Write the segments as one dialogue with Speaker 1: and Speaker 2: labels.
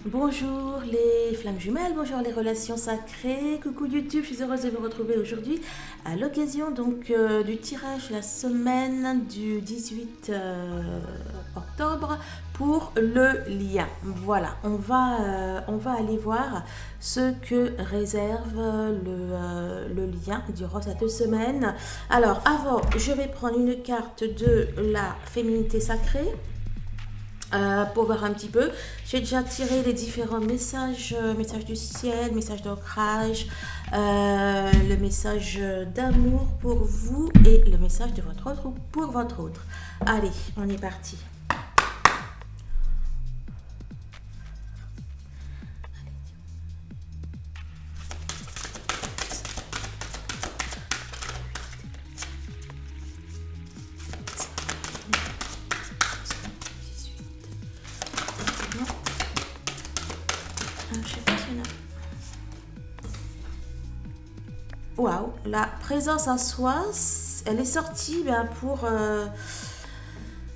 Speaker 1: Bonjour les flammes jumelles, bonjour les relations sacrées, coucou YouTube, je suis heureuse de vous retrouver aujourd'hui à l'occasion du tirage la semaine du 18 octobre pour le lien. Voilà, on va aller voir ce que réserve le lien durant cette semaine. Alors avant, je vais prendre une carte de la féminité sacrée. Pour voir un petit peu. J'ai déjà tiré les différents messages, message du ciel, message d'ancrage, le message d'amour pour vous et le message de votre autre ou pour votre autre. Allez, on est parti. Waouh, la présence en soi, elle est sortie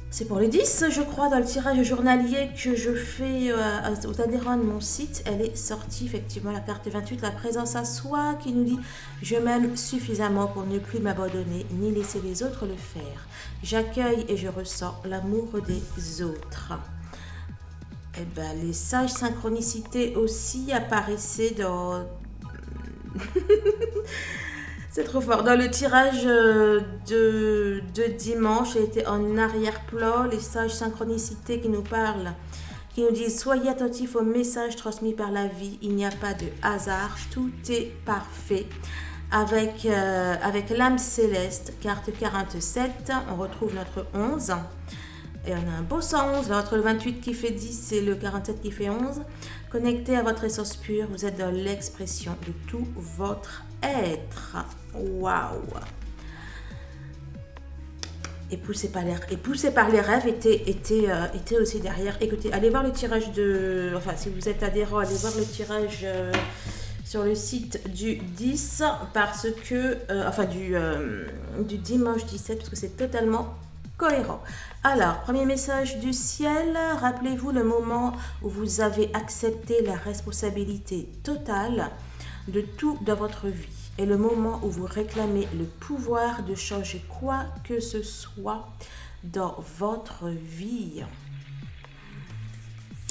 Speaker 1: c'est pour les 10, je crois, dans le tirage journalier que je fais aux adhérents de mon site. Elle est sortie, effectivement, la carte 28, la présence à soi, qui nous dit « Je m'aime suffisamment pour ne plus m'abandonner, ni laisser les autres le faire. J'accueille et je ressens l'amour des autres. » Eh ben, les sages synchronicités aussi apparaissaient dans... C'est trop fort. Dans le tirage de dimanche, elle était en arrière-plan. Les sages synchronicités qui nous parlent, qui nous disent « Soyez attentifs aux messages transmis par la vie. Il n'y a pas de hasard. Tout est parfait. » Avec l'âme céleste, carte 47, on retrouve notre 11. Et on a un beau 111, là, entre le 28 qui fait 10 et le 47 qui fait 11. Connecté à votre essence pure, vous êtes dans l'expression de tout votre être. Waouh! Et poussé par les rêves était aussi derrière. Écoutez, allez voir le tirage de... Enfin, si vous êtes adhérent, allez voir le tirage sur le site du 10 parce que... du dimanche 17 parce que c'est totalement cohérent. Alors, premier message du ciel, rappelez-vous le moment où vous avez accepté la responsabilité totale de tout dans votre vie et le moment où vous réclamez le pouvoir de changer quoi que ce soit dans votre vie.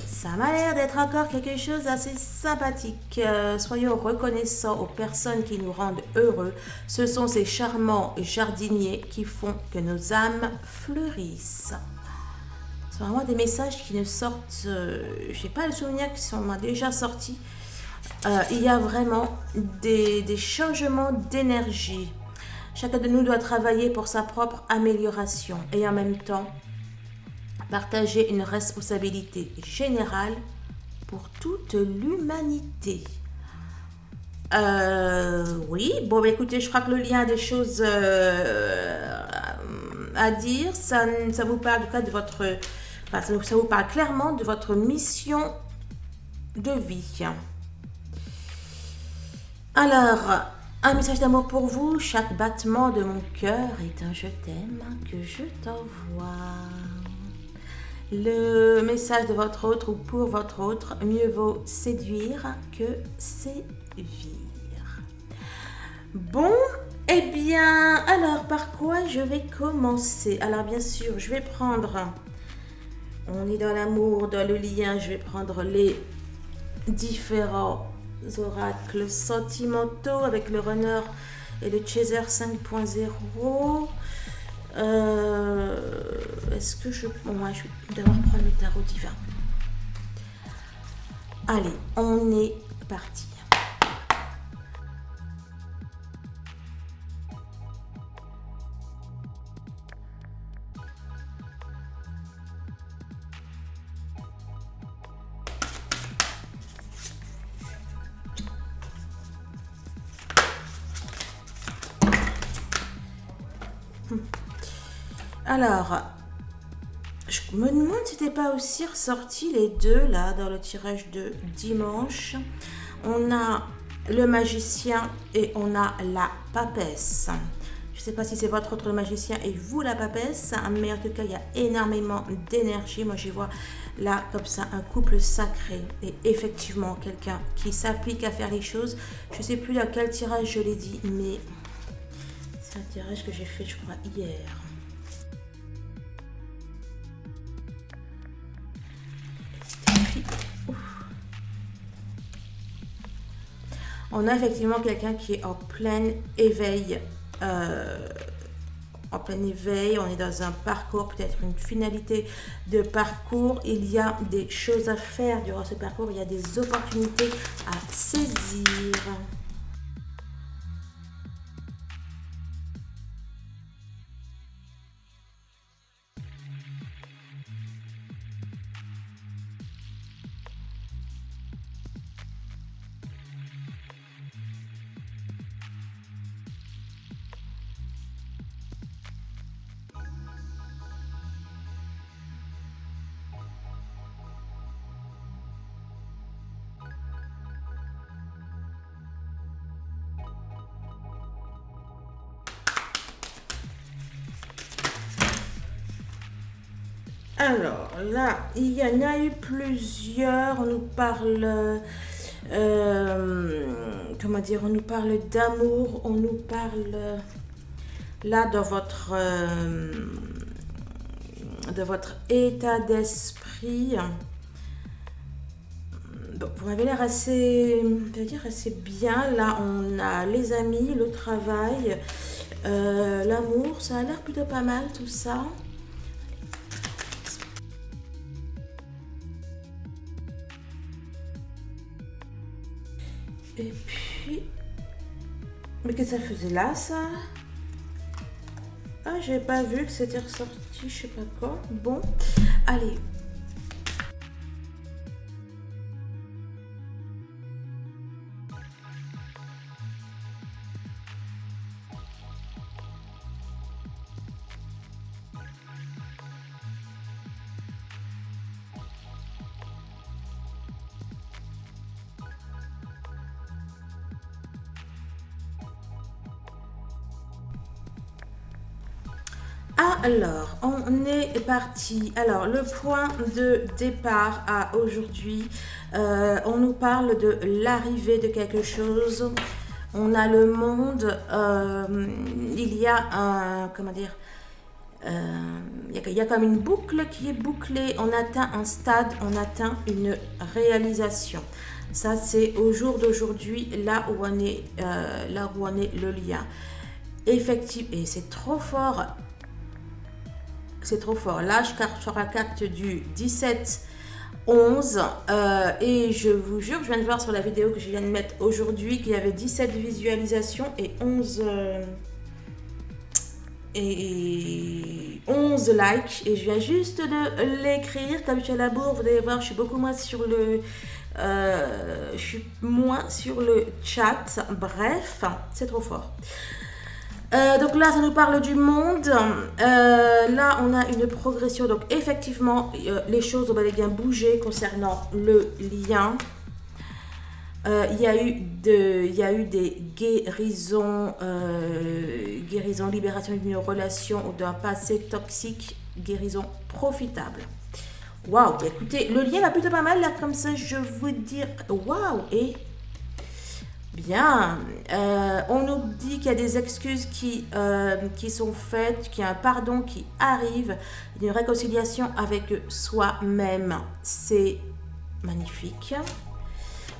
Speaker 1: Ça m'a l'air d'être encore quelque chose d'assez sympathique. Soyons reconnaissants aux personnes qui nous rendent heureux. Ce sont ces charmants jardiniers qui font que nos âmes fleurissent. C'est vraiment des messages qui ne sortent... je n'ai pas le souvenir qu'ils sont déjà sortis. Il y a vraiment des changements d'énergie. Chacun de nous doit travailler pour sa propre amélioration et en même temps partager une responsabilité générale pour toute l'humanité. Oui, bon, écoutez, je crois que le lien a des choses à dire. Ça vous parle du cas de votre... Enfin, ça vous parle clairement de votre mission de vie. Alors, un message d'amour pour vous. Chaque battement de mon cœur est un je t'aime que je t'envoie. Le message de votre autre ou pour votre autre, mieux vaut séduire que sévir. Bon, eh bien, alors par quoi je vais commencer? Alors bien sûr, je vais prendre, on est dans l'amour, dans le lien, je vais prendre les différents oracles sentimentaux avec le runner et le chaser 5.0. Est-ce que je... Bon, moi, je vais d'abord prendre le tarot divin. Allez, on est parti. Alors, je me demande si c'était pas aussi ressorti les deux là dans le tirage de dimanche. On a le magicien et on a la papesse. Je sais pas si c'est votre autre magicien et vous la papesse, mais en tout cas, il y a énormément d'énergie. Moi, j'y vois là, comme ça, un couple sacré et effectivement quelqu'un qui s'applique à faire les choses. Je sais plus à quel tirage je l'ai dit, mais c'est un tirage que j'ai fait, je crois, hier. On a effectivement quelqu'un qui est en plein éveil. En plein éveil, on est dans un parcours, peut-être une finalité de parcours. Il y a des choses à faire durant ce parcours, il y a des opportunités à saisir. Alors là, il y en a eu plusieurs. On nous parle, comment dire, on nous parle d'amour, on nous parle là de votre état d'esprit. Bon, vous m'avez l'air assez, je veux dire, assez bien. Là, on a les amis, le travail, l'amour. Ça a l'air plutôt pas mal tout ça. Et puis... Mais qu'est-ce que ça faisait là, ça? Ah, j'ai pas vu que c'était ressorti, je sais pas quand. Bon, allez. Alors, on est parti. Alors, le point de départ à aujourd'hui, on nous parle de l'arrivée de quelque chose. On a le monde, il y a un, comment dire, il y a comme une boucle qui est bouclée. On atteint un stade, on atteint une réalisation. Ça, c'est au jour d'aujourd'hui, là où on est le lien. Effectivement, et c'est trop fort. C'est trop fort. Là, je sur la carte du 17-11 et je vous jure, je viens de voir sur la vidéo que je viens de mettre aujourd'hui qu'il y avait 17 visualisations et 11 likes. Et je viens juste de l'écrire. Comme je suis à la bourre, vous allez voir, je suis beaucoup moins sur le... je suis moins sur le chat. Bref, c'est trop fort. Donc là, ça nous parle du monde. Là, on a une progression. Donc, effectivement, les choses ont bel et bien bougé concernant le lien. Il y a eu des guérisons, libération d'une relation ou d'un passé toxique, guérison profitable. Waouh, écoutez, le lien va plutôt pas mal là, comme ça, je vous dis. Waouh, et... Bien, on nous dit qu'il y a des excuses qui sont faites, qu'il y a un pardon qui arrive, une réconciliation avec soi-même. C'est magnifique.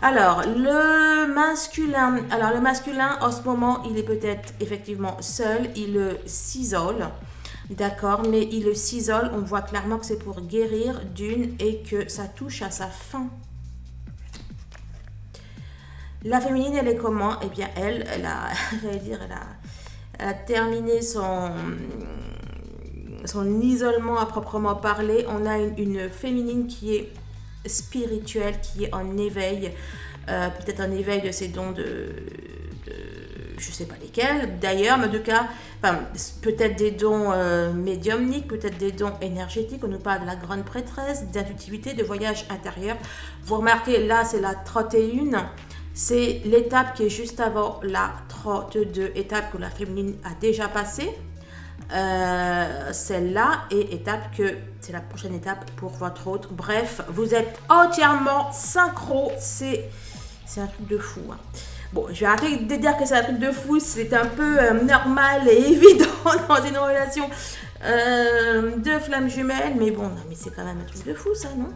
Speaker 1: Alors, le masculin en ce moment, il est peut-être effectivement seul, il s'isole. D'accord, mais il s'isole, on voit clairement que c'est pour guérir d'une et que ça touche à sa fin. La féminine, elle est comment? Eh bien, elle a, elle a terminé son isolement à proprement parler. On a une féminine qui est spirituelle, qui est en éveil, peut-être en éveil de ses dons de je ne sais pas lesquels d'ailleurs, mais en tout cas, enfin, peut-être des dons médiumniques, peut-être des dons énergétiques. On nous parle de la grande prêtresse, d'intuitivité, de voyage intérieur. Vous remarquez, là, c'est la 31. C'est l'étape qui est juste avant la 32, étape que la féminine a déjà passée. Celle-là et étape que c'est la prochaine étape pour votre autre. Bref, vous êtes entièrement synchro. C'est un truc de fou. Hein. Bon, je vais arrêter de dire que c'est un truc de fou. C'est un peu normal et évident dans une relation de flammes jumelles. Mais bon, non, mais c'est quand même un truc de fou, ça, non?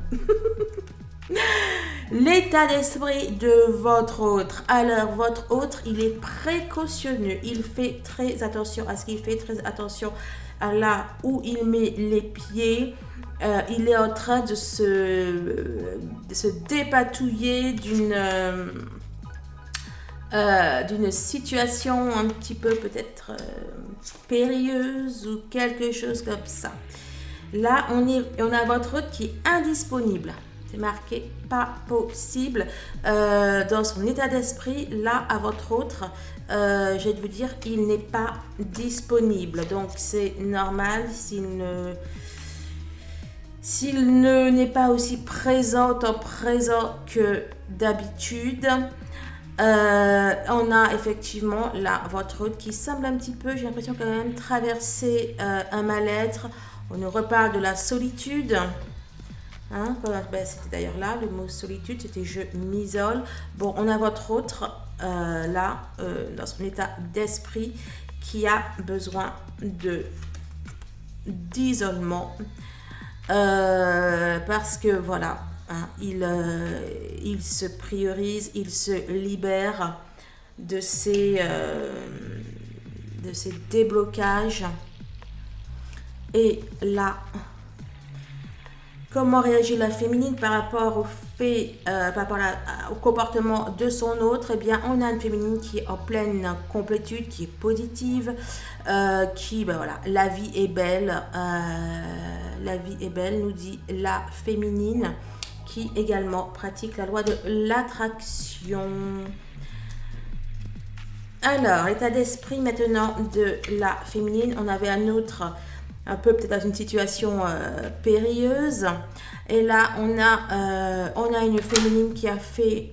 Speaker 1: L'état d'esprit de votre autre. Alors, votre autre, il est précautionneux. Il fait très attention à ce qu'il fait, très attention à là où il met les pieds. Il est en train de se dépatouiller d'une situation un petit peu peut-être périlleuse ou quelque chose comme ça. Là, on a votre autre qui est indisponible. C'est marqué pas possible dans son état d'esprit. Là, à votre autre, je vais vous dire, il n'est pas disponible. Donc, c'est normal s'il n'est pas aussi présent que d'habitude. On a effectivement là votre autre qui semble un petit peu, j'ai l'impression quand même, traverser un mal-être. On nous reparle de la solitude. Hein, ben, c'était d'ailleurs là, le mot solitude, c'était je m'isole. Bon, on a votre autre là, dans son état d'esprit, qui a besoin d'isolement. Parce que voilà, hein, il se priorise, il se libère de ces déblocages. Et là, comment réagit la féminine par rapport au fait, par rapport au comportement de son autre? Eh bien, on a une féminine qui est en pleine complétude, qui est positive, qui, ben voilà, la vie est belle. La vie est belle, nous dit la féminine, qui également pratique la loi de l'attraction. Alors, état d'esprit maintenant de la féminine. On avait un autre, un peu peut-être dans une situation périlleuse. Et là, on a une féminine qui a fait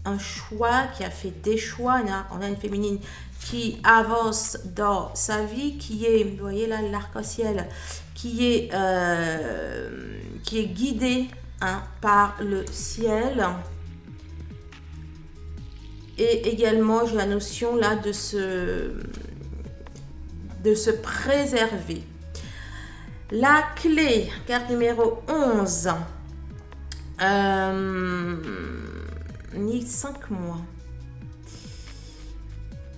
Speaker 1: un choix, qui a fait des choix. On a une féminine qui avance dans sa vie, qui est, vous voyez là, l'arc-en-ciel, qui est guidée, hein, par le ciel. Et également, j'ai la notion là de se préserver. La clé, carte numéro 11, ni 5 mois.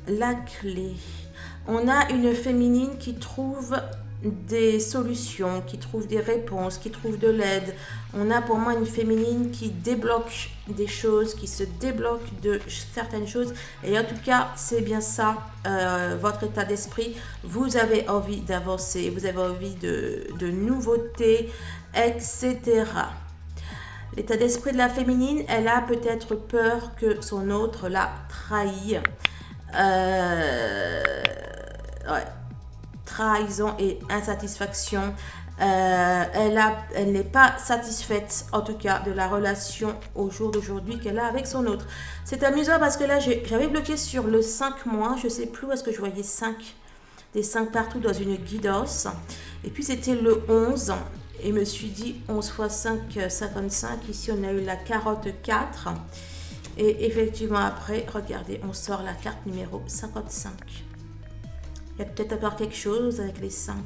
Speaker 1: La clé, on a une féminine qui trouve des solutions, qui trouve des réponses, qui trouve de l'aide. On a pour moi une féminine qui débloque des choses, qui se débloque de certaines choses. Et en tout cas, c'est bien ça, votre état d'esprit. Vous avez envie d'avancer, vous avez envie de nouveautés, etc. L'état d'esprit de la féminine, elle a peut-être peur que son autre la trahit. Ouais. Trahison et insatisfaction. Elle n'est pas satisfaite, en tout cas, de la relation au jour d'aujourd'hui qu'elle a avec son autre. C'est amusant parce que là, j'avais bloqué sur le 5 mois. Je ne sais plus où est-ce que je voyais 5, des 5 partout dans une guidance. Et puis, c'était le 11. Et je me suis dit 11 x 5, 55. Ici, on a eu la carotte 4. Et effectivement, après, regardez, on sort la carte numéro 55. Il y a peut-être encore quelque chose avec les 5.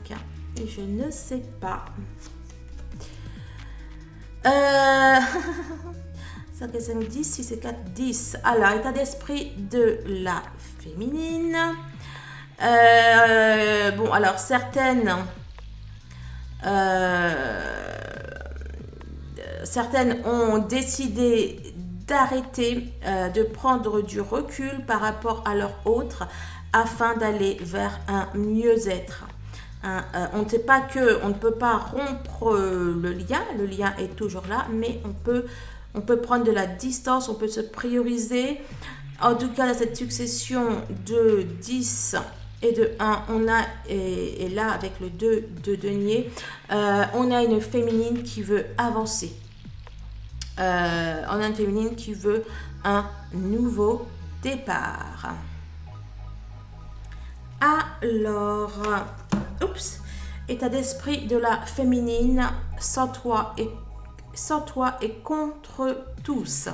Speaker 1: Et je ne sais pas. 5 et 5, 10, 6 et 4, 10. Alors, état d'esprit de la féminine. Bon, alors, certaines ont décidé d'arrêter, de prendre du recul par rapport à leur autre, afin d'aller vers un mieux-être. On ne sait pas on ne peut pas rompre le lien est toujours là, mais on peut prendre de la distance, on peut se prioriser. En tout cas, dans cette succession de 10 et de 1, on a, et là avec le 2 de denier, on a une féminine qui veut avancer. en âme féminine qui veut un nouveau départ. Alors, état d'esprit de la féminine, sans toi et contre tous.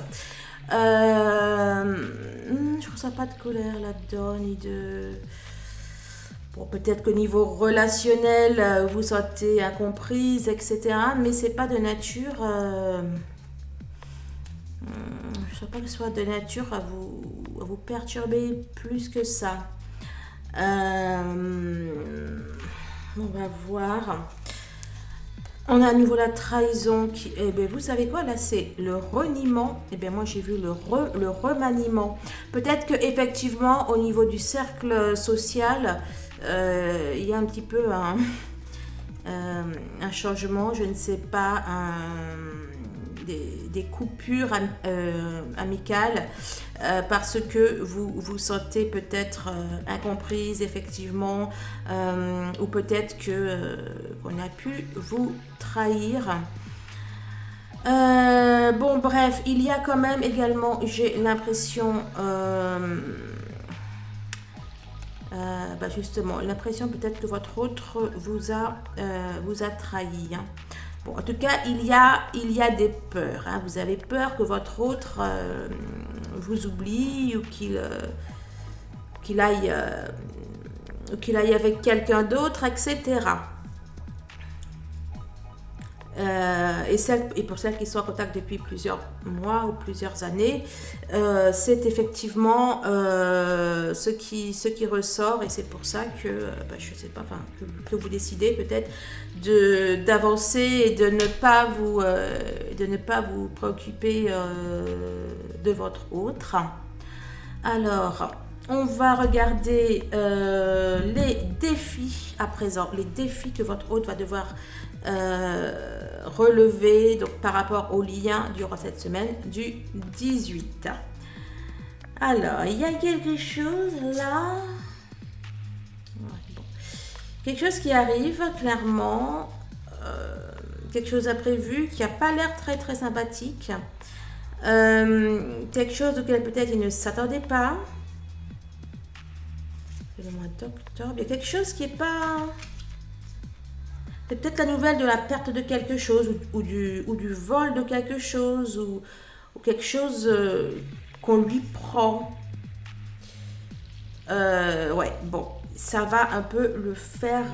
Speaker 1: Je ressens pas de colère là-dedans, ni de... Bon, peut-être qu'au niveau relationnel, vous sentez incomprise, etc. Mais c'est pas de nature... je ne sens pas que ce soit de nature à vous perturber plus que ça. On va voir. On a à nouveau la trahison qui... Eh bien, vous savez quoi, là, c'est le reniement. Eh bien, moi, j'ai vu le remaniement. Peut-être qu'effectivement, au niveau du cercle social, il y a un petit peu un changement, je ne sais pas, des coupures amicales parce que vous vous sentez peut-être incomprise effectivement ou peut-être qu'on a pu vous trahir. Bon bref, il y a quand même également, j'ai l'impression justement, l'impression peut-être que votre autre vous a trahi. Hein. Bon, en tout cas, il y a des peurs. Hein. Vous avez peur que votre autre vous oublie ou qu'il aille avec quelqu'un d'autre, etc. Et pour celles qui sont en contact depuis plusieurs mois ou plusieurs années, c'est effectivement ce qui ressort, et c'est pour ça que je sais pas, que vous décidez peut-être d'avancer et de ne pas vous préoccuper de votre autre. Alors, on va regarder les défis à présent, les défis que votre hôte va devoir relever donc, par rapport au lien durant cette semaine du 18. Alors, il y a quelque chose là. Quelque chose qui arrive, clairement. Quelque chose d'imprévu qui n'a pas l'air très très sympathique. Quelque chose auquel peut-être il ne s'attendait pas. Le mois d'octobre. Il y a quelque chose qui n'est pas... C'est peut-être la nouvelle de la perte de quelque chose ou du vol de quelque chose ou quelque chose qu'on lui prend. Ouais, bon, ça va un peu le faire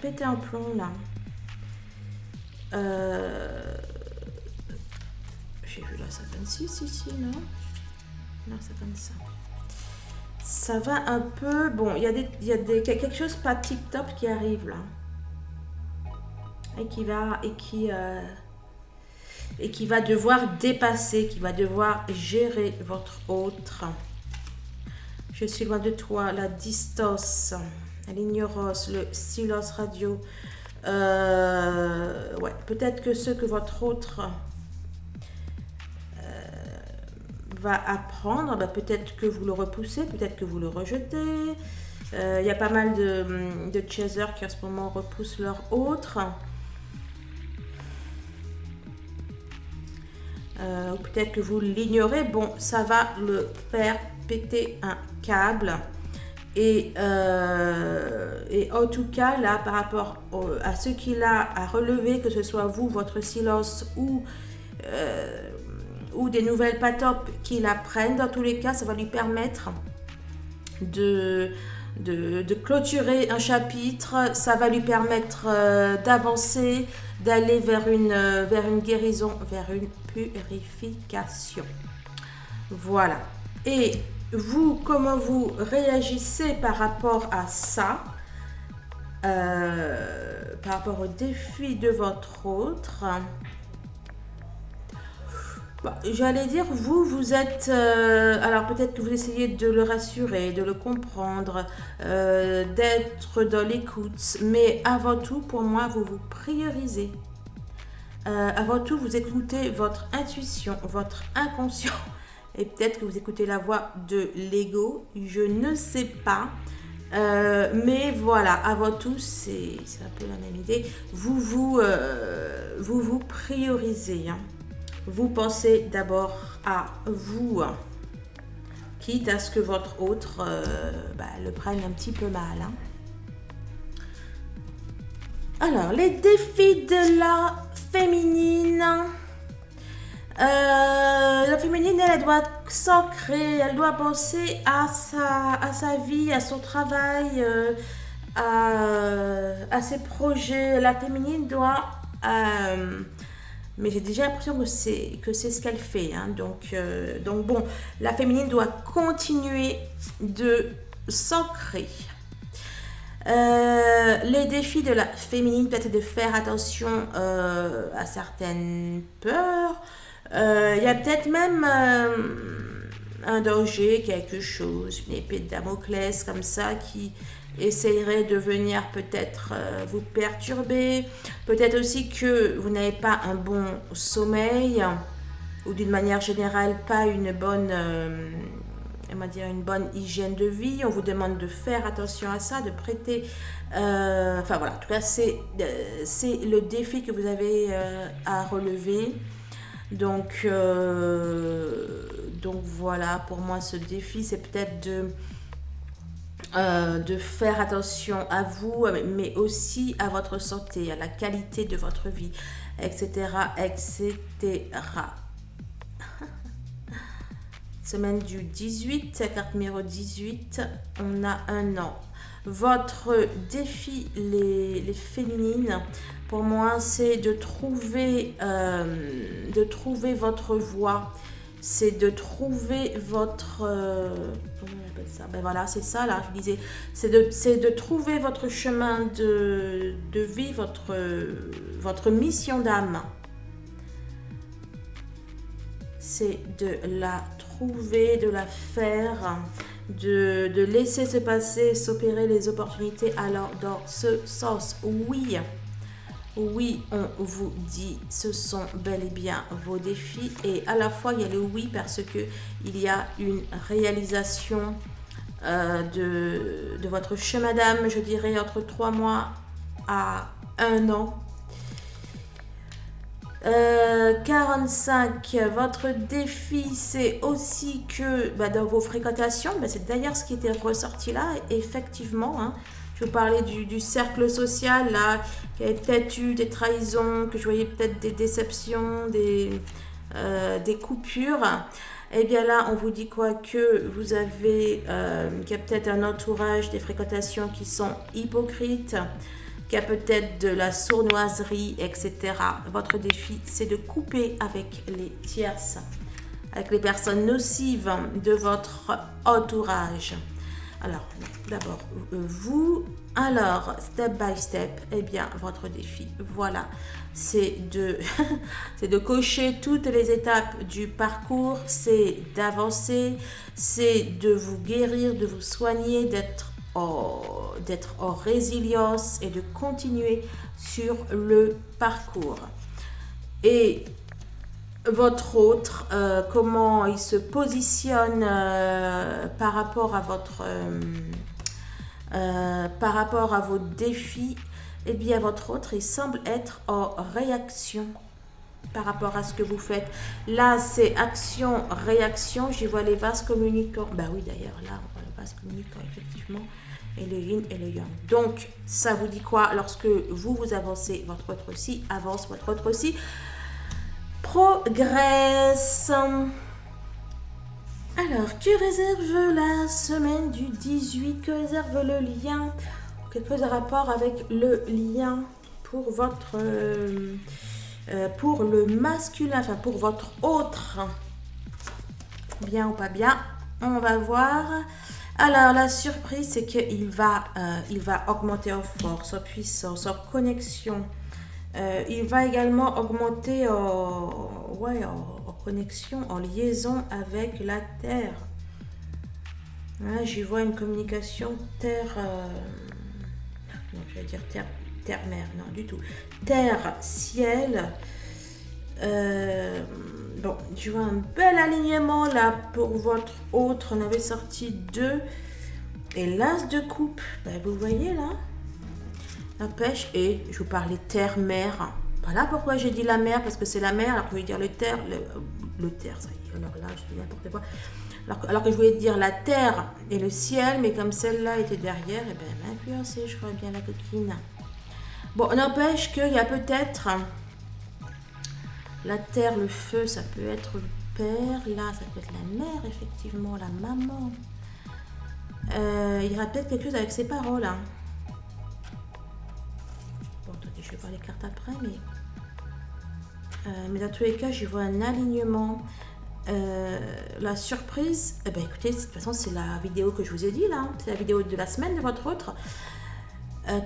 Speaker 1: péter un plomb là. J'ai vu là 56 ici, non? Non, 55. Ça va un peu... Bon, il y a quelque chose pas tip-top qui arrive là. Et qui va devoir dépasser, qui va devoir gérer votre autre. Je suis loin de toi, la distance, l'ignorance, le silence radio. Ouais, peut-être que ce que votre autre va apprendre, peut-être que vous le repoussez, peut-être que vous le rejetez. Il y a pas mal de chasers qui en ce moment repoussent leur autre. Ou peut-être que vous l'ignorez. Bon, ça va le faire péter un câble. Et en tout cas, là, par rapport à ce qu'il a à relever, que ce soit vous, votre silence ou des nouvelles pas top qu'il apprenne, dans tous les cas, ça va lui permettre de clôturer un chapitre, ça va lui permettre d'avancer, d'aller vers une guérison, vers une purification. Voilà. Et vous, comment vous réagissez par rapport à ça, par rapport au défi de votre autre? J'allais dire, vous êtes... alors peut-être que vous essayez de le rassurer, de le comprendre, d'être dans l'écoute, mais avant tout, pour moi, vous vous priorisez. Avant tout, vous écoutez votre intuition, votre inconscient, et peut-être que vous écoutez la voix de l'ego, je ne sais pas. Mais voilà, avant tout, c'est un peu la même idée. Vous priorisez, hein. vous pensez d'abord à vous, quitte à ce que votre autre le prenne un petit peu mal. Hein. Alors, les défis de la féminine. La féminine, elle doit s'ancrer, elle doit penser à sa vie, à son travail, à ses projets. La féminine doit... mais j'ai déjà l'impression que c'est ce qu'elle fait. Hein. Donc bon, la féminine doit continuer de s'ancrer. Les défis de la féminine, peut-être de faire attention à certaines peurs. Il y a peut-être même un danger, quelque chose, une épée de Damoclès comme ça qui essayerait de venir peut-être vous perturber. Peut-être aussi que vous n'avez pas un bon sommeil ou d'une manière générale pas une bonne hygiène de vie. On vous demande de faire attention à ça, de prêter... enfin voilà, en tout cas c'est le défi que vous avez à relever. Donc voilà, pour moi ce défi c'est peut-être de faire attention à vous, mais aussi à votre santé, à la qualité de votre vie, etc. etc. Semaine du 18, carte numéro 18, on a un an. Votre défi, les féminines, pour moi, c'est de trouver votre voie. C'est de trouver votre... comment on appelle ça? Ben voilà, c'est ça là, je disais. C'est de trouver votre chemin de vie, votre mission d'âme. C'est de la trouver, de la faire, de laisser se passer, s'opérer les opportunités. Alors, dans ce sens, oui, on vous dit, ce sont bel et bien vos défis. Et à la fois, il y a le oui parce que il y a une réalisation de votre chemin d'âme, je dirais, entre 3 mois à 1 an. 45, votre défi c'est aussi que dans vos fréquentations, c'est d'ailleurs ce qui était ressorti là, effectivement, hein, je vous parlais du cercle social là, qui avait peut-être eu des trahisons, que je voyais peut-être des déceptions, des coupures. Et bien là on vous dit quoi, que vous avez qu'il y a peut-être un entourage, des fréquentations qui sont hypocrites, qu'il y a peut-être de la sournoiserie, etc. Votre défi, c'est de couper avec les tierces, avec les personnes nocives de votre entourage. Alors, d'abord, vous, alors, step by step, eh bien, votre défi, voilà, c'est de cocher toutes les étapes du parcours, c'est d'avancer, c'est de vous guérir, de vous soigner, d'être en résilience et de continuer sur le parcours. Et votre autre, comment il se positionne par rapport à vos défis, eh bien votre autre, il semble être en réaction par rapport à ce que vous faites. Là, c'est action-réaction. J'y vois les vases communicants. Oui, d'ailleurs, là, on voit les vases communicants, effectivement. Et le yin et le yang. Donc, ça vous dit quoi? Lorsque vous avancez, votre autre aussi avance, votre autre aussi progresse. Alors, que réserve la semaine du 18? Que réserve le lien? Quelque chose à rapport avec le lien pour votre... pour le masculin, enfin pour votre autre. Bien ou pas bien, on va voir. Alors la surprise, c'est qu'il va augmenter en force, en puissance, en connexion. Il va également augmenter en connexion, en liaison avec la Terre. Là, j'y vois une communication Terre... non, je vais dire Terre-mer, non du tout. Terre-ciel. Bon, je vois un bel alignement là pour votre autre. On avait sorti 2. Et l'as de coupe. Vous voyez là, la pêche. Et je vous parlais terre-mer. Voilà pourquoi j'ai dit la mer, parce que c'est la mer, alors que je voulais dire le terre, le terre, ça y est, alors là, je dis n'importe quoi. Alors que je voulais dire la terre et le ciel, mais comme celle-là était derrière, et bien elle m'a influencé, je crois bien, la coquine. Bon, n'empêche qu'il y a peut-être la terre, le feu, ça peut être le père, là, ça peut être la mère, effectivement, la maman. Il y aura peut-être quelque chose avec ses paroles, hein. Bon, attendez, je vais voir les cartes après, mais dans tous les cas, j'y vois un alignement. La surprise, eh ben, écoutez, de toute façon, c'est la vidéo que je vous ai dit, là. Hein. C'est la vidéo de la semaine de votre autre.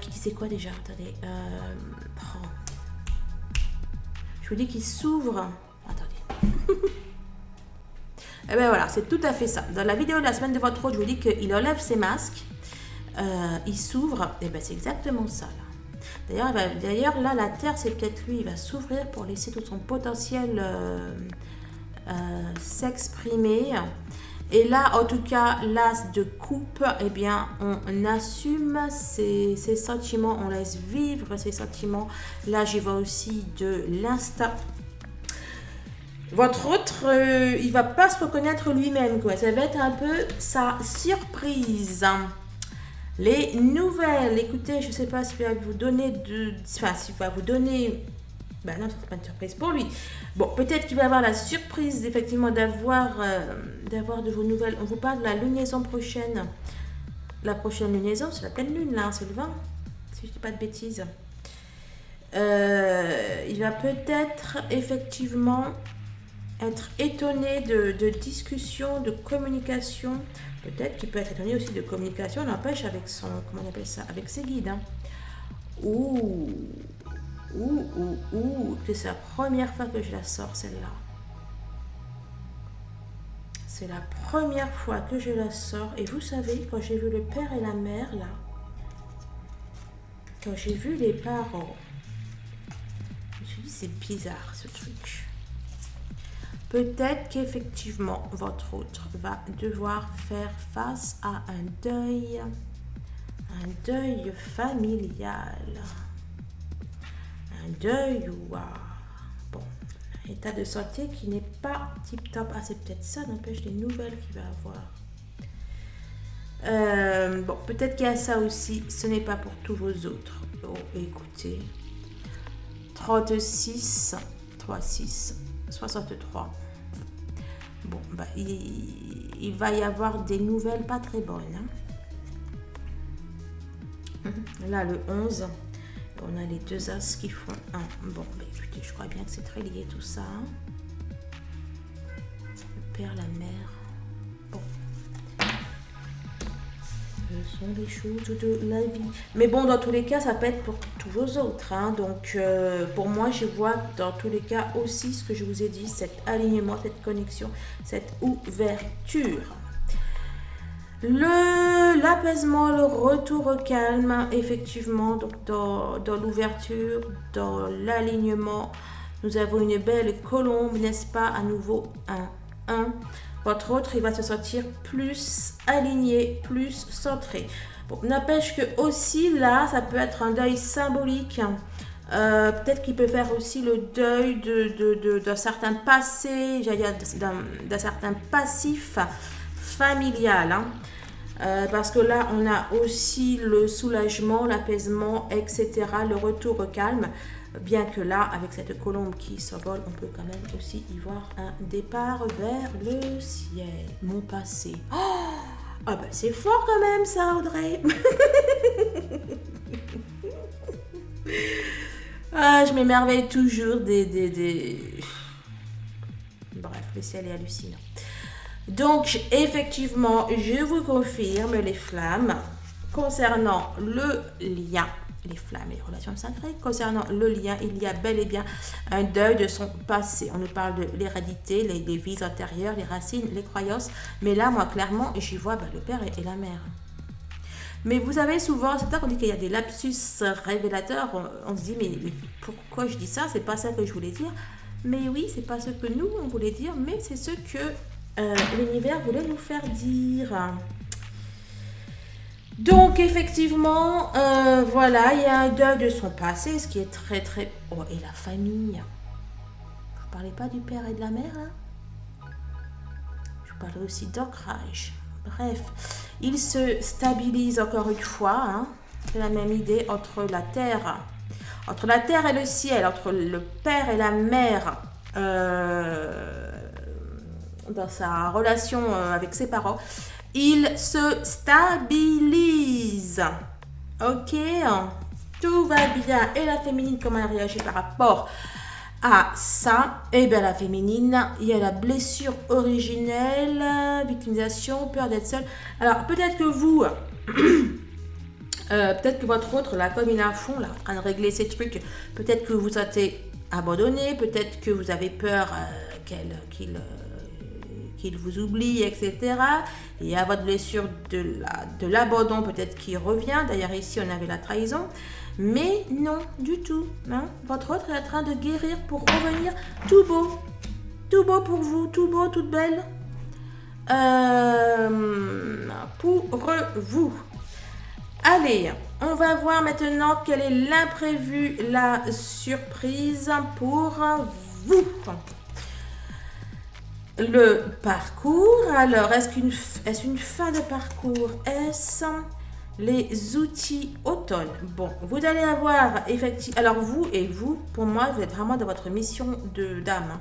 Speaker 1: Qui disait quoi déjà? Attendez. Oh. Je vous dis qu'il s'ouvre. Attendez. Et bien voilà, c'est tout à fait ça. Dans la vidéo de la semaine de votre autre, je vous dis qu'il enlève ses masques. Il s'ouvre. Et bien c'est exactement ça, là. D'ailleurs, là, la terre, c'est peut-être lui. Il va s'ouvrir pour laisser tout son potentiel s'exprimer. Et là, en tout cas, l'as de coupe, eh bien, on assume ses sentiments, on laisse vivre ses sentiments. Là, j'y vois aussi de l'instinct. Votre autre, il va pas se reconnaître lui-même, quoi. Ça va être un peu sa surprise. Les nouvelles, écoutez, je sais pas si va vous donner s'il va vous donner. Ben non, c'est pas une surprise pour lui. Bon, peut-être qu'il va avoir la surprise, effectivement, d'avoir de vos nouvelles. On vous parle de la lunaison prochaine. La prochaine lunaison, c'est la pleine lune, là, c'est le 20, si je dis pas de bêtises. Il va peut-être, effectivement, être étonné de discussion, de communication. Peut-être qu'il peut être étonné aussi de communication, n'empêche, avec son, comment on appelle ça, avec ses guides. Hein. Ouh, que c'est la première fois que je la sors, celle-là. C'est la première fois que je la sors. Et vous savez, quand j'ai vu le père et la mère, là, quand j'ai vu les parents, je me suis dit, c'est bizarre, ce truc. Peut-être qu'effectivement, votre autre va devoir faire face à un deuil familial. Un deuil ou bon, un état de santé qui n'est pas tip top. Ah, c'est peut-être ça, n'empêche les nouvelles qu'il va avoir. Bon, peut-être qu'il y a ça aussi. Ce n'est pas pour tous vos autres. Oh, écoutez. 36, 36, 63. Bon, bah, il va y avoir des nouvelles pas très bonnes. Hein. Là, le 11. On a les deux as qui font un. Bon, bah écoutez, je crois bien que c'est très lié tout ça. Le père, la mère. Bon. Ce sont des choses de la vie. Mais bon, dans tous les cas, ça peut être pour tous vos autres. Hein. Donc, pour moi, je vois dans tous les cas aussi ce que je vous ai dit, cet alignement, cette connexion, cette ouverture. L'apaisement, le retour au calme, effectivement, donc dans l'ouverture, dans l'alignement, nous avons une belle colombe, n'est-ce pas, à nouveau un 1. Votre autre, il va se sentir plus aligné, plus centré. Bon, n'empêche que aussi là, ça peut être un deuil symbolique. Peut-être qu'il peut faire aussi le deuil d'un certain passé, j'allais dire d'un certain passif familial. Hein. Parce que là, on a aussi le soulagement, l'apaisement, etc., le retour au calme. Bien que là, avec cette colombe qui s'envole, on peut quand même aussi y voir un départ vers le ciel. Mon passé. Oh, ah ben c'est fort quand même ça, Audrey. Ah, je m'émerveille toujours des... Bref, le ciel est hallucinant. Donc, effectivement, je vous confirme les flammes concernant le lien, les flammes et les relations sacrées, concernant le lien, il y a bel et bien un deuil de son passé. On nous parle de l'hérédité, les vies antérieures, les racines, les croyances. Mais là, moi, clairement, j'y vois le père et la mère. Mais vous avez souvent, c'est là qu'on dit qu'il y a des lapsus révélateurs. On se dit, mais pourquoi je dis ça? C'est pas ça que je voulais dire. Mais oui, c'est pas ce que nous, on voulait dire, mais c'est ce que... l'univers voulait nous faire dire. Donc effectivement, voilà, il y a un deuil de son passé, ce qui est très très... Oh, et la famille. Vous parlez pas du père et de la mère, là? Je parlais aussi d'ancrage. Bref, il se stabilise encore une fois, hein. C'est la même idée entre la terre et le ciel, entre le père et la mère, dans sa relation avec ses parents. Il se stabilise. Ok, tout va bien. Et la féminine, comment elle réagit par rapport à ça? Eh bien, la féminine, il y a la blessure originelle, victimisation, peur d'être seule. Alors, peut-être que vous, peut-être que votre autre, là, comme il est à fond, là, en train de régler ces trucs, peut-être que vous êtes abandonné, peut-être que vous avez peur qu'il vous oublie, etc. Il y a votre blessure de l'abandon peut-être qui revient. D'ailleurs, ici, on avait la trahison. Mais non, du tout. Hein. Votre autre est en train de guérir pour revenir tout beau. Tout beau pour vous, tout beau, toute belle. Pour vous. Allez, on va voir maintenant quel est l'imprévu, la surprise pour vous. Le parcours, alors est-ce une fin de parcours? Est-ce les outils automne? Bon, vous allez avoir effectivement, alors vous, pour moi, vous êtes vraiment dans votre mission d'âme.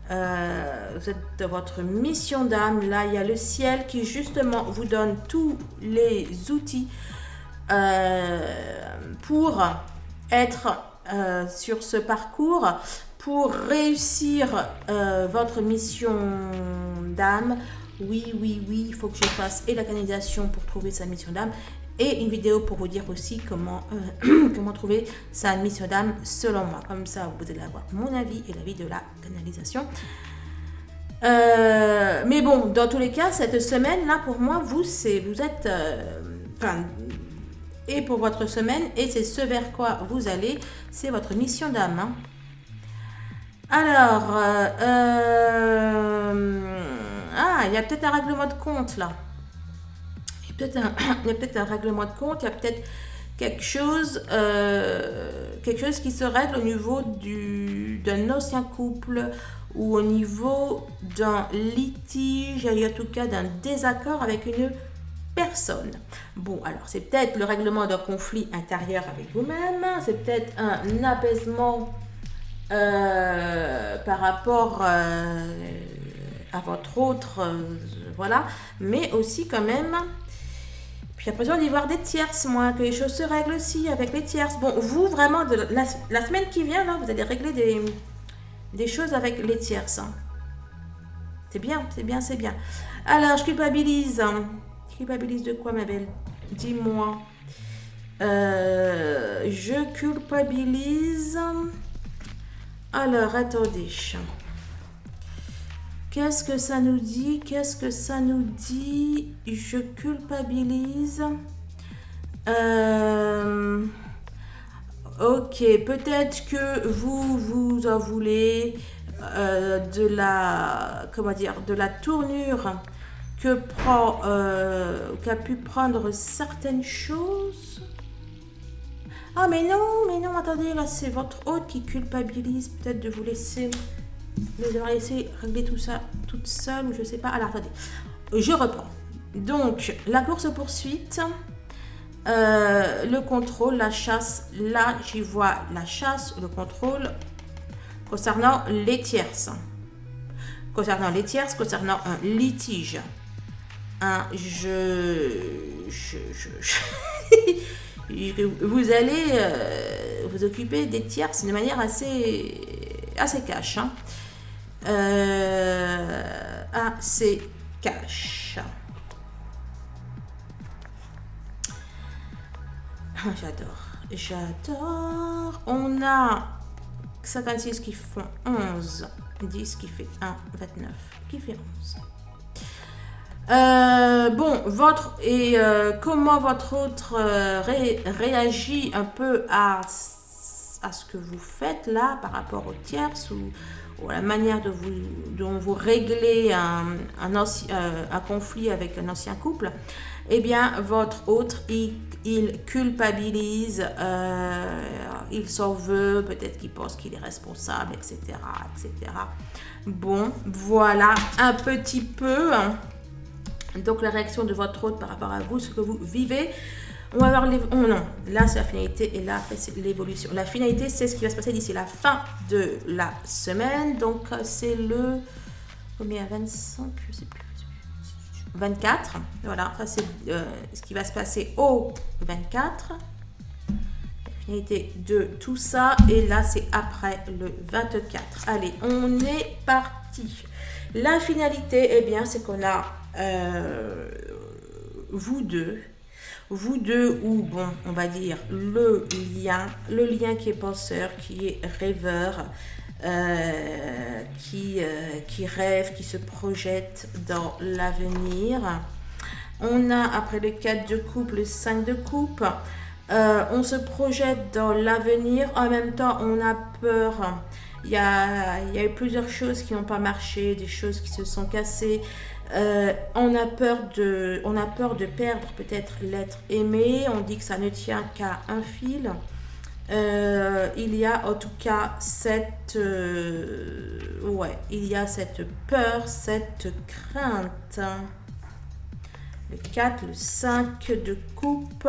Speaker 1: Vous êtes dans votre mission d'âme. Là, il y a le ciel qui justement vous donne tous les outils pour être sur ce parcours, pour réussir votre mission d'âme. Oui, il faut que je fasse et la canalisation pour trouver sa mission d'âme et une vidéo pour vous dire aussi comment, comment trouver sa mission d'âme selon moi. Comme ça, vous allez avoir mon avis et l'avis de la canalisation. Mais bon, dans tous les cas, cette semaine-là, pour moi, vous êtes... et pour votre semaine, et c'est ce vers quoi vous allez, c'est votre mission d'âme. Hein. Alors, il y a peut-être un règlement de compte là. Il y a peut-être un règlement de compte, il y a peut-être quelque chose qui se règle au niveau d'un ancien couple ou au niveau d'un litige, et en tout cas d'un désaccord avec une personne. Bon, alors c'est peut-être le règlement d'un conflit intérieur avec vous-même, c'est peut-être un apaisement par rapport à votre autre, voilà, mais aussi quand même, puis j'ai l'impression d'y voir des tierces, moi, que les choses se règlent aussi avec les tierces. Bon, vous, vraiment, la semaine qui vient, là, vous allez régler des choses avec les tierces. Hein. C'est bien. Alors, je culpabilise. Je culpabilise de quoi, ma belle? Dis-moi. Je culpabilise... Alors, attendez. Qu'est-ce que ça nous dit? Je culpabilise. Ok, peut-être que vous en voulez de la tournure qu'a pu prendre certaines choses. Ah mais non, attendez, là c'est votre hôte qui culpabilise, peut-être de vous laisser régler tout ça toute seule, ou je sais pas. Alors attendez, je reprends. Donc la course-poursuite, le contrôle, la chasse, là j'y vois la chasse, le contrôle, concernant les tierces, concernant un litige. Vous allez vous occuper des tierces de manière assez cash. Hein. Assez cash. J'adore. On a 56 qui font 11, 10 qui fait 1, 29 qui fait 11. Comment votre autre réagit un peu à ce que vous faites là par rapport aux tierces ou la manière dont vous réglez un conflit avec un ancien couple, eh bien, votre autre, il culpabilise, il s'en veut, peut-être qu'il pense qu'il est responsable, etc., etc. Bon, voilà un petit peu donc la réaction de votre autre par rapport à vous, ce que vous vivez. On va voir non, là c'est la finalité et là c'est l'évolution. La finalité, c'est ce qui va se passer d'ici la fin de la semaine. Donc c'est le combien, 25, je sais plus. 24, voilà, ça c'est ce qui va se passer au 24. La finalité de tout ça, et là c'est après le 24. Allez, on est parti. La finalité, eh bien, c'est qu'on a vous deux, ou bon, on va dire le lien qui est penseur, qui est rêveur, qui rêve, qui se projette dans l'avenir. On a, après le 4 de coupe, le 5 de coupe. On se projette dans l'avenir. En même temps, on a peur. Il y a eu plusieurs choses qui n'ont pas marché, des choses qui se sont cassées. On a peur de perdre peut-être l'être aimé. On dit que ça ne tient qu'à un fil. Il y a en tout cas cette peur, cette crainte. Le 4, le 5 de coupe.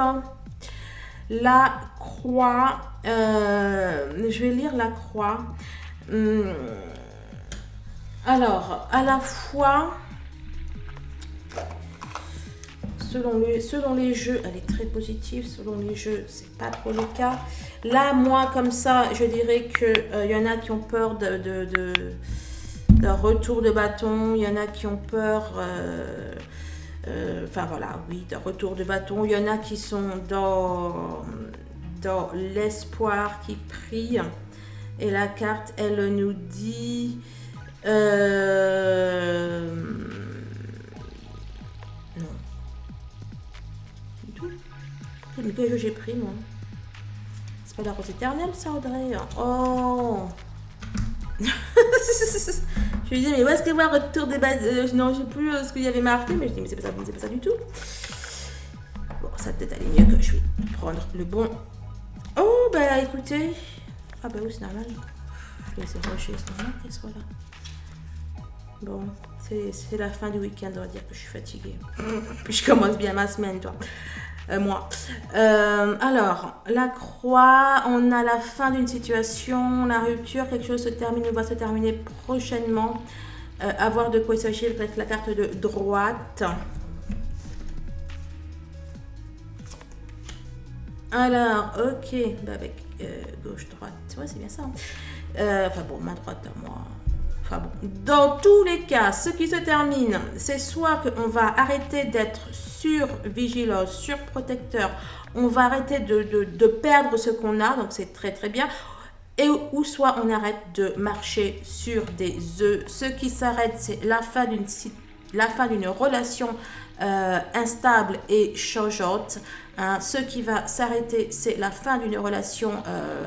Speaker 1: La croix. Je vais lire la croix. Alors, à la fois, selon les jeux, elle est très positive. Selon les jeux, c'est pas trop le cas. Là, moi, comme ça, je dirais que y en a qui ont peur d'un retour de bâton. Il y en a qui ont peur, d'un retour de bâton. Il y en a qui sont dans l'espoir, qui prient. Et la carte, elle nous dit... non. Du tout. Quel jeu j'ai pris, moi? C'est pas la rose éternelle, ça, Audrey? Oh. Je lui dis, mais où est-ce qu'il y a retour des bases? Non, j'ai plus ce qu'il y avait marqué, mais je dis, mais c'est pas ça du tout. Bon, ça peut-être aller mieux que je vais prendre le bon. Oh, bah écoutez. Ah, bah oui, c'est normal. Je vais laisser rocher, c'est normal qu'elle soit là. Bon, c'est la fin du week-end, on va dire que je suis fatiguée. Puis je commence bien ma semaine, toi. Moi. Alors, la croix, on a la fin d'une situation, la rupture, quelque chose va se terminer prochainement. À voir de quoi il s'agit avec la carte de droite. Alors, ok, bah avec gauche-droite, ouais, c'est bien ça. Enfin bon, main droite à moi. Enfin bon, dans tous les cas, ce qui se termine, c'est soit qu'on va arrêter d'être sur-vigilance, sur-protecteur, on va arrêter de perdre ce qu'on a, donc c'est très très bien, ou soit on arrête de marcher sur des œufs. Ce qui s'arrête, c'est la fin d'une relation instable et changeante. Ce qui va s'arrêter, c'est la fin d'une relation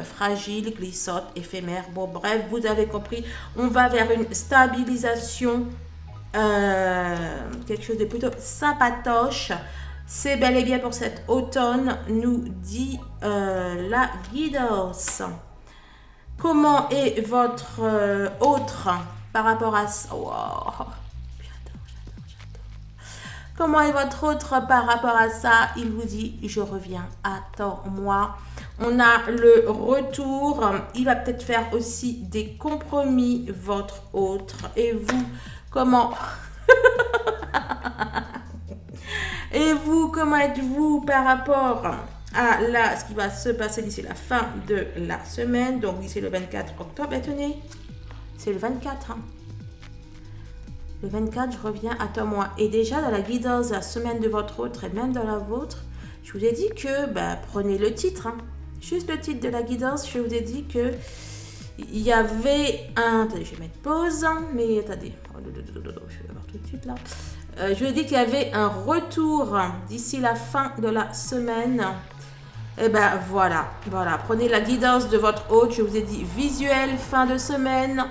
Speaker 1: fragile, glissante, éphémère. Bon, bref, vous avez compris. On va vers une stabilisation, quelque chose de plutôt sympatoche. C'est bel et bien pour cet automne, nous dit la guidance. Comment est votre autre par rapport à ça? Wow. Comment est votre autre par rapport à ça? Il vous dit, je reviens, attends-moi. On a le retour. Il va peut-être faire aussi des compromis, votre autre. Et vous, comment... Et vous, comment êtes-vous par rapport à ce qui va se passer d'ici la fin de la semaine? Donc, d'ici le 24 octobre. Et tenez, c'est le 24, hein. Le 24, je reviens, attends-moi. Et déjà, dans la guidance, la semaine de votre autre et même dans la vôtre, je vous ai dit que, prenez le titre. Hein. Juste le titre de la guidance, je vous ai dit que il y avait un... Attendez, je vais mettre pause. Mais attendez, je vais voir tout de suite là. Je vous ai dit qu'il y avait un retour d'ici la fin de la semaine. Et voilà. Prenez la guidance de votre hôte. Je vous ai dit visuel, fin de semaine.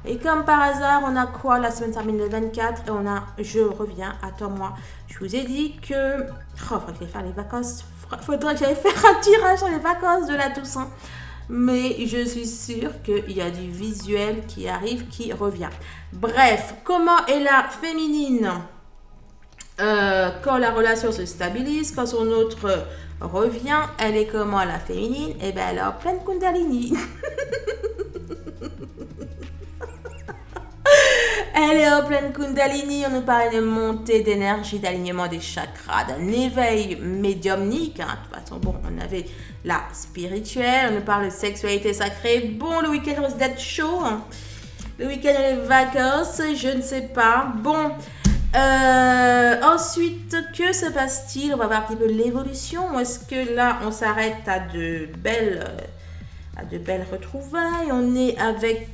Speaker 1: Et comme par hasard, on a quoi? La semaine termine le 24 et on a je reviens, attends-moi. Je vous ai dit que... Oh, faudrait que j'aille faire les vacances. Faudrait que j'aille faire un tirage sur les vacances de la Toussaint. Mais je suis sûre qu'il y a du visuel qui arrive, qui revient. Bref, comment est la féminine quand la relation se stabilise, quand son autre revient, elle est comment la féminine? Eh bien, elle est en pleine Kundalini. Elle est en pleine Kundalini, on nous parle de montée d'énergie, d'alignement des chakras, d'un éveil médiumnique. Hein. De toute façon, bon, on avait la spirituelle, on nous parle de sexualité sacrée. Bon, le week-end risque d'être chaud. Hein. Le week-end et les vacances, je ne sais pas. Bon, ensuite, que se passe-t-il? On va voir un petit peu l'évolution. Est-ce que là, on s'arrête à de belles retrouvailles? On est avec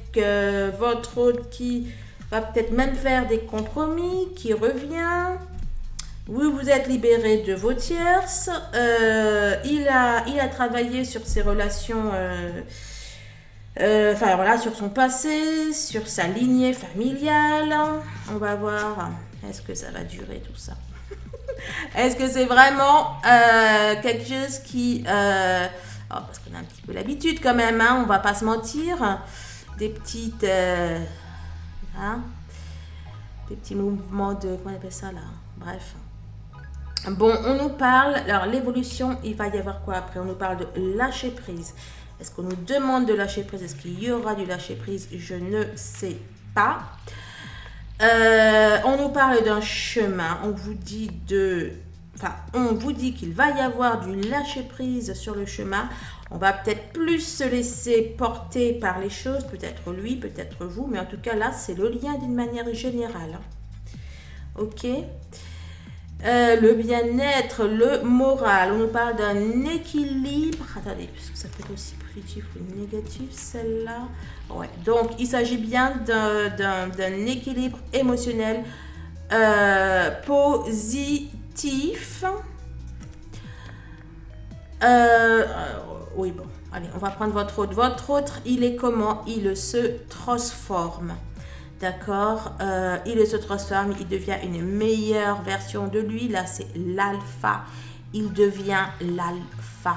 Speaker 1: votre hôte qui va peut-être même faire des compromis, qui revient. Vous vous êtes libéré de vos tierces. Il a travaillé sur ses relations, enfin voilà, sur son passé, sur sa lignée familiale. On va voir, est-ce que ça va durer tout ça? Est-ce que c'est vraiment quelque chose qui... parce qu'on a un petit peu l'habitude quand même, hein, on va pas se mentir. Des petites... hein, des petits mouvements de... Comment on appelle ça là? Bref. Bon, on nous parle... Alors, l'évolution, il va y avoir quoi après? On nous parle de lâcher prise. Est-ce qu'on nous demande de lâcher prise? Est-ce qu'il y aura du lâcher prise? Je ne sais pas. On nous parle d'un chemin. On vous dit qu'il va y avoir du lâcher prise sur le chemin. On va peut-être plus se laisser porter par les choses, peut-être lui, peut-être vous, mais en tout cas là, c'est le lien d'une manière générale. Ok. Le bien-être, le moral. On nous parle d'un équilibre. Attendez, parce que ça peut être aussi positif ou négatif, celle-là. Ouais. Donc, il s'agit bien d'un équilibre émotionnel positif. Oui, bon. Allez, on va prendre votre autre. Votre autre, il est comment? Il se transforme. D'accord, il se transforme, il devient une meilleure version de lui. Là, c'est l'alpha. Il devient l'alpha.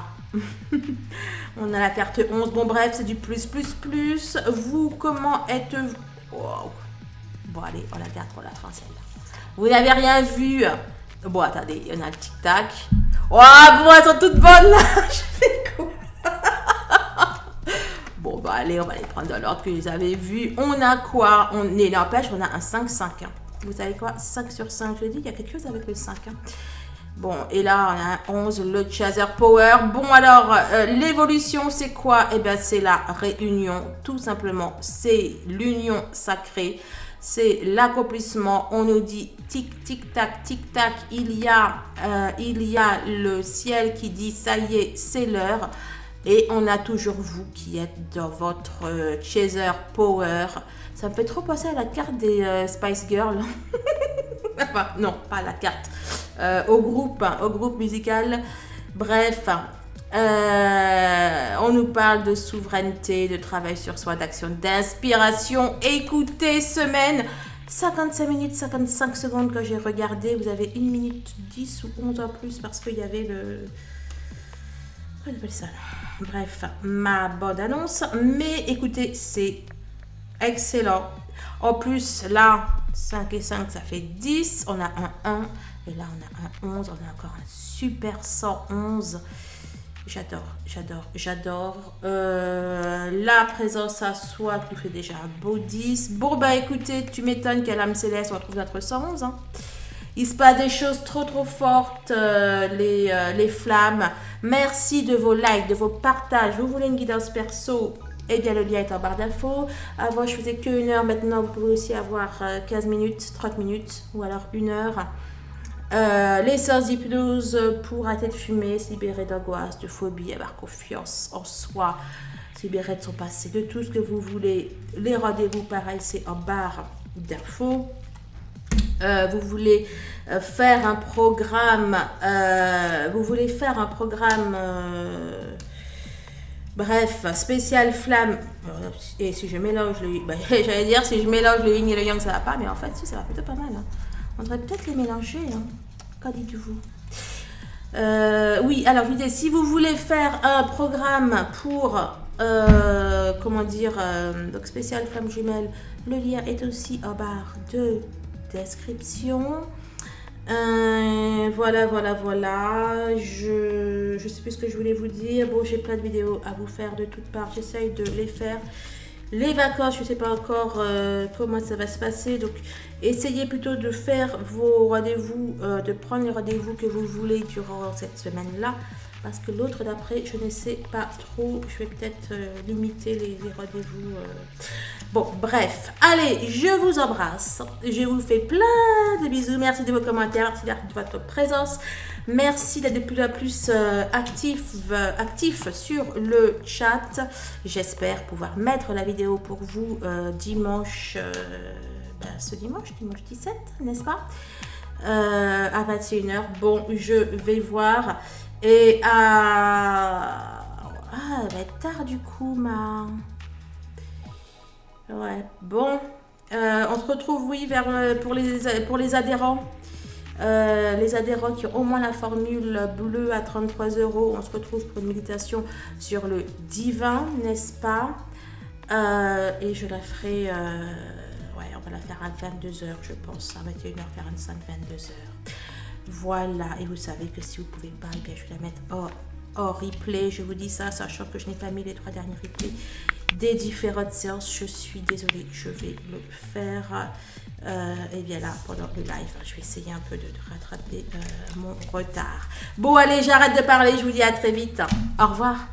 Speaker 1: On a la carte 11. Bon, bref, c'est du plus. Vous, comment êtes-vous? Wow. Bon, allez, on la garde pour la fin, celle-là. Vous n'avez rien vu? Bon, attendez, il y en a le tic-tac. Oh, bon, elles sont toutes bonnes, là. Je fais quoi? Bon, bah allez, on va les prendre dans l'ordre que vous avez vu. On a quoi? On est n'empêche, on a un 5-5. Hein. Vous savez quoi? 5 sur 5, je dis, il y a quelque chose avec le 5. Hein. Bon, et là, on a un 11, le Chaser Power. Bon, alors, l'évolution, c'est quoi? Eh bien, c'est la réunion, tout simplement. C'est l'union sacrée. C'est l'accomplissement. On nous dit tic, tic, tac, tic, tac. Il y a le ciel qui dit, ça y est, c'est l'heure. Et on a toujours vous qui êtes dans votre Chaser Power. Ça me fait trop penser à la carte des Spice Girls. Enfin, non, pas la carte. Au groupe musical. Bref, on nous parle de souveraineté, de travail sur soi, d'action, d'inspiration. Écoutez, semaine 55 minutes, 55 secondes que j'ai regardé. Vous avez 1 minute 10 ou 11 en plus parce qu'il y avait le... Comment on appelle ça là? Bref, ma bonne annonce. Mais écoutez, c'est excellent. En plus, là, 5 et 5, ça fait 10. On a un 1. Et là, on a un 11. On a encore un super 111. J'adore. La présence à soi qui fait déjà un beau 10. Bon, bah écoutez, tu m'étonnes qu'à l'âme céleste, on retrouve notre 111. Hein. Il se passe des choses trop fortes, les flammes. Merci de vos likes, de vos partages. Vous voulez une guidance perso? Eh bien, le lien est en barre d'infos. Avant, je faisais que 1 heure. Maintenant, vous pouvez aussi avoir 15 minutes, 30 minutes ou alors 1 heure. Les séances d'hypnose pour arrêter de fumer, se libérer d'angoisse, de phobie, avoir confiance en soi, se libérer de son passé, de tout ce que vous voulez. Les rendez-vous, pareil, c'est en barre d'infos. Vous voulez faire un programme, Bref, spécial flamme. Et si je mélange le... bah, j'allais dire, si je mélange le yin et le yang, ça va pas. Mais en fait, si, ça va plutôt pas mal. Hein. On devrait peut-être les mélanger. Hein. Qu'en dites-vous? Oui, alors, si vous voulez faire un programme pour... comment dire, donc spécial flamme jumelle, le lien est aussi en barre de description. Voilà. Je sais plus ce que je voulais vous dire. Bon, j'ai plein de vidéos à vous faire de toutes parts. J'essaye de les faire. Les vacances, je ne sais pas encore comment ça va se passer. Donc, essayez plutôt de faire vos rendez-vous, de prendre les rendez-vous que vous voulez durant cette semaine-là. Parce que l'autre d'après, je ne sais pas trop. Je vais peut-être limiter les rendez-vous. Bon, bref. Allez, je vous embrasse. Je vous fais plein de bisous. Merci de vos commentaires. Merci de votre présence. Merci d'être de plus en plus actif sur le chat. J'espère pouvoir mettre la vidéo pour vous dimanche, ce dimanche 17, n'est-ce pas, à 21h. Bon, je vais voir. Et elle va être tard du coup, Ouais, bon. On se retrouve, oui, pour les adhérents. Les adhérents qui ont au moins la formule bleue à 33 €, on se retrouve pour une méditation sur le divin, n'est-ce pas? Et je la ferai, on va la faire à 22h, je pense, à 21h45, 22h. Voilà, et vous savez que si vous ne pouvez pas, je vais la mettre hors replay. Je vous dis ça, sachant que je n'ai pas mis les 3 derniers replays des différentes séances. Je suis désolée, je vais le faire. Et bien là, pendant le live, je vais essayer un peu de rattraper mon retard. Bon, allez, j'arrête de parler. Je vous dis à très vite. Au revoir.